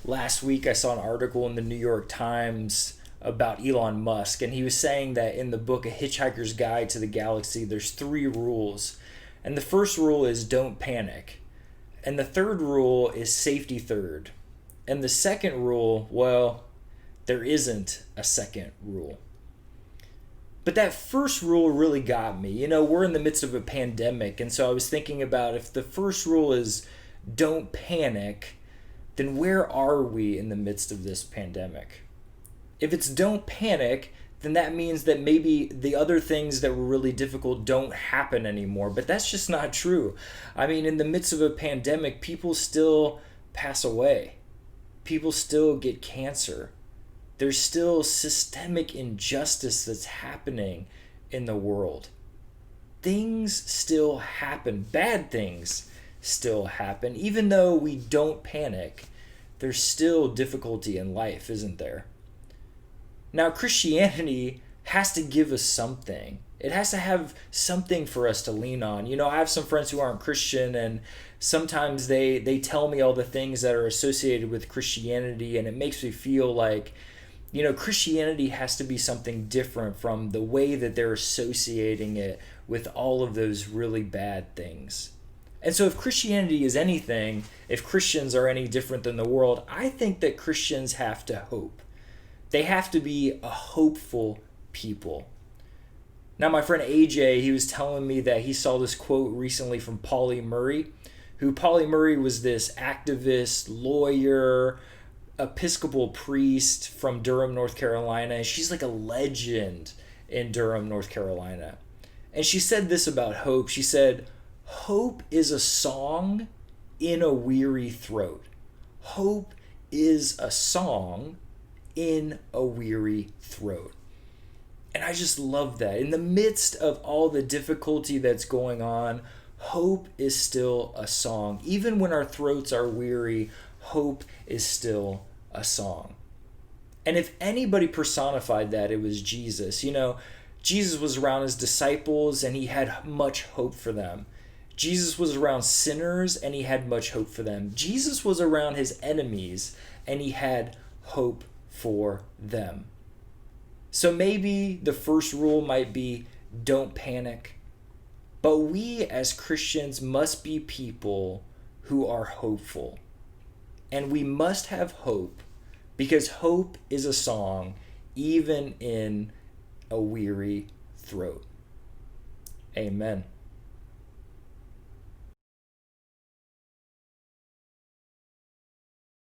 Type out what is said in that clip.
last week I saw an article in the New York Times about Elon Musk, and he was saying that in the book A Hitchhiker's Guide to the Galaxy, there's three rules. And the first rule is don't panic. And the third rule is safety third. And the second rule, well, there isn't a second rule. But that first rule really got me. We're in the midst of a pandemic, and so I was thinking about if the first rule is don't panic, then where are we in the midst of this pandemic? If it's don't panic, then that means that maybe the other things that were really difficult don't happen anymore. But that's just not true. I mean, in the midst of a pandemic, people still pass away. People still get cancer. There's still systemic injustice that's happening in the world. Things still happen. Bad things still happen. Even though we don't panic, there's still difficulty in life, isn't there? Now, Christianity has to give us something. It has to have something for us to lean on. I have some friends who aren't Christian, and sometimes they tell me all the things that are associated with Christianity, and it makes me feel like, Christianity has to be something different from the way that they're associating it with all of those really bad things. And so if Christianity is anything, if Christians are any different than the world, I think that Christians have to hope. They have to be a hopeful people. Now, my friend AJ, he was telling me that he saw this quote recently from Pauli Murray, Pauli Murray was this activist, lawyer, Episcopal priest from Durham, North Carolina. And she's like a legend in Durham, North Carolina. And she said this about hope. She said, hope is a song in a weary throat. Hope is a song in a weary throat. And I just love that. In the midst of all the difficulty that's going on, hope is still a song. Even when our throats are weary, hope is still a song. And if anybody personified that, it was Jesus. Jesus was around his disciples and he had much hope for them. Jesus was around sinners and he had much hope for them. Jesus was around his enemies and he had hope for them. So maybe the first rule might be don't panic. But we as Christians must be people who are hopeful. And we must have hope because hope is a song even in a weary throat. Amen.